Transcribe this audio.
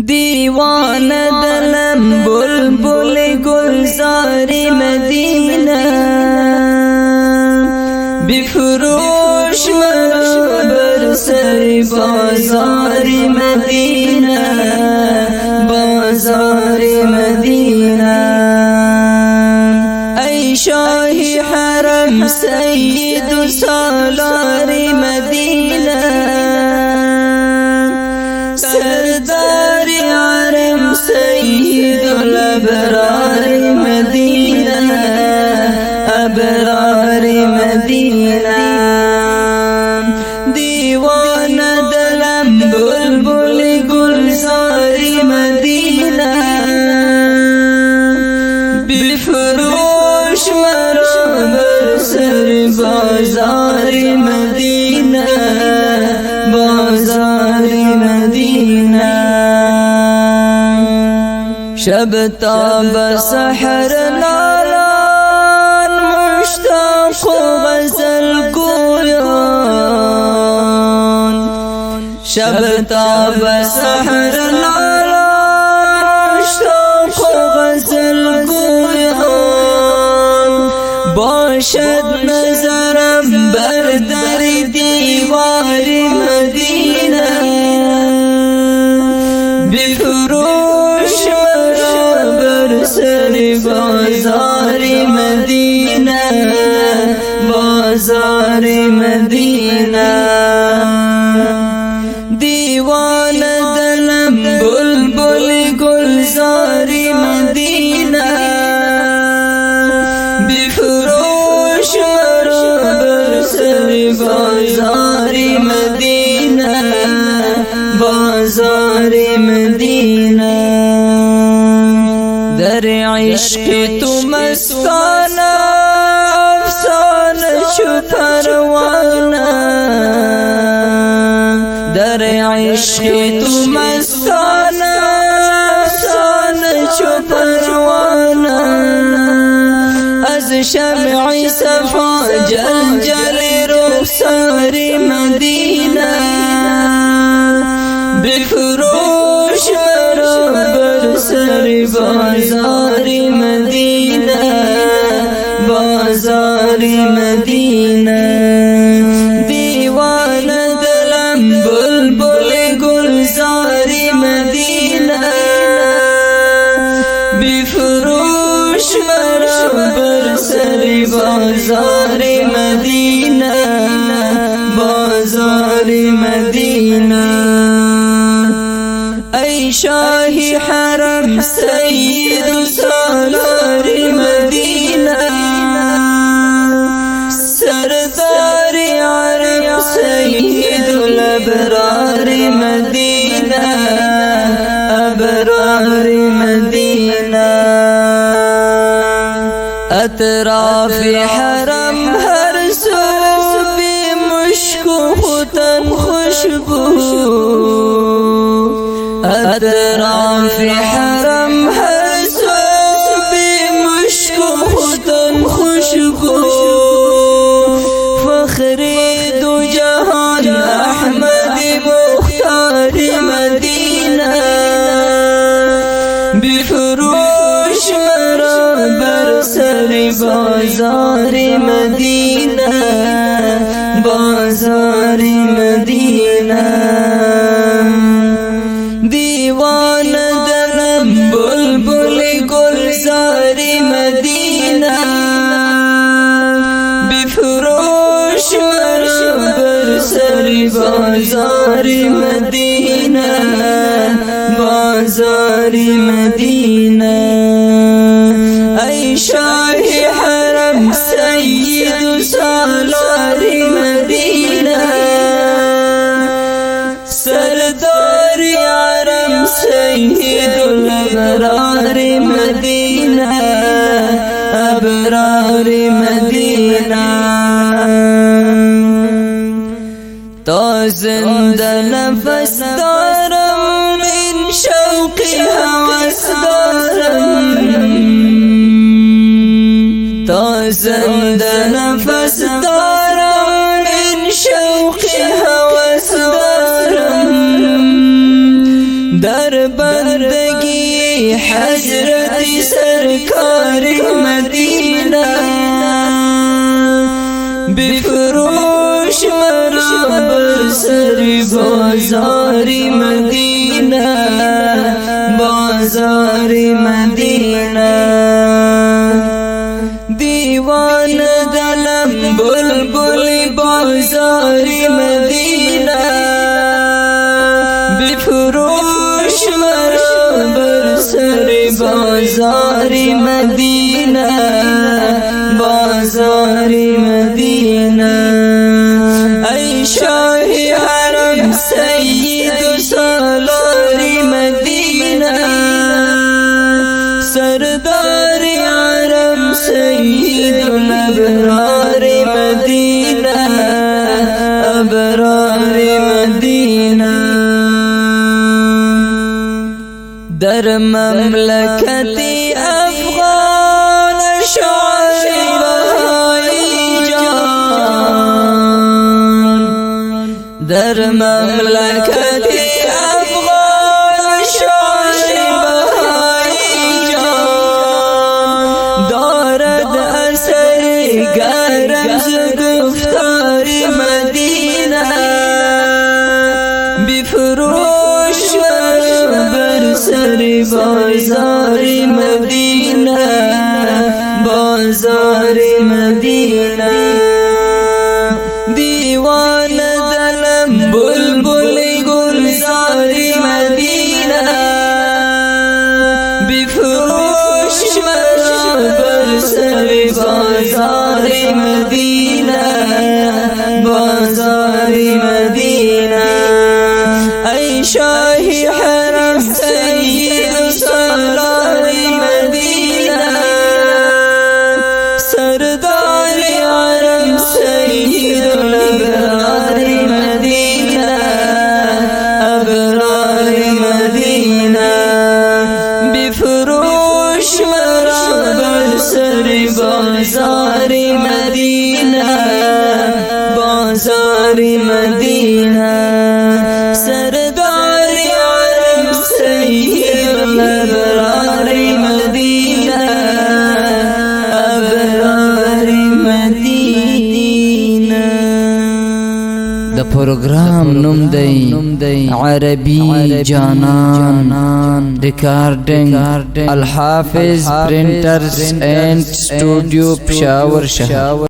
دیوانه دلم بلبل گلزار مدینه بفروش مرا بر سر بازار مدینه بازار مدینه ای شاهی حرم سید و سالار مدینه سردار عرم سید الابرار مدینه ابرار مدینه دیوان دلم بلبل گلزار مدینه بفروش مرا بر سر بازار مدینه بازار مدینه شب تا بسحر نالان مشتاق و غزل گویان شب تا بسحر نالان مشتاق و غزل گویان باشد نظرم بر در دیوار مدینه بفروش مرا بر سر بازار مدینه بازار مدینه دیوان دلم بلبل گلزار مدینه بفروش مرا بر سر بازار مدینه بازار مدینه در عشق تو مستانه افسانه شو پروانه در عشق تو مستانه افسانه شو پروانه از شمع صفا جلجل رخسار مدینه بفروش مرا بر سر بازار مدینه بازار مدینه دیوان دلم بلبل گلزار مدینه بفروش مرا بر سر بازار مدینه بازار مدینه ای شاهی حرم سید و سالار مدینه سردار عرم سید الابرار مدینه ابرار مدینه اطراف حرم هر سو بی مشک و ختن خوشبو اطراف حرم هر سو بی مشک و ختن خوشبو فخری دو جهان احمد مختار مدینه بفروش مرا بر سر بازار مدینه بازار مدینه دیوان دلم بلبل گلزار مدینه بفروش مرا بر سر بازار مدینه بازار مدینه ای شاهی حرم سید و سالار مدینه سردار عرم سید الابرار مدینه ابرار مدینه تا زنده نفس دارم این شوق هوس دارم تا زنده نفس دارم این شوق هوس دارم در بندگی حضرت سرکار مدینہ بفروش مرا بسر بازار مدینہ بازار مدینہ دیوان دلم بلبل بازار مدینہ بفروش مرا بسر بازار مدینہ بازار مدینہ ای شاہ حرم سید سالار مدینہ سردار عرب سید الابرار مدینہ ابرار مدینہ در مملکتی افغان شاعر بهایی جان در مملکتی افغان شاعر بهایی جان دارد اثر گرم ز گفتار مدینہ بفروش بر سر بازار مدینہ بازار مدینہ دیوان دلم بلبل گلزار مدینہ بفروش مرا بر سر بازار مدینہ بازار مدینہ ای شاہ حرم سید سالار مدینہ سردار عرب سید الابرار مدینہ ابرار مدینہ بفروش مرا بر سر بازار مدینہ بازار مدینہ سردار عرب سید الابرار مدینہ ابرار مدینہ د پروگرام نوم دی عربی جانان ریکارڈنگ الحافظ پرنٹرز اینڈ سٹوڈیو پشاور شهر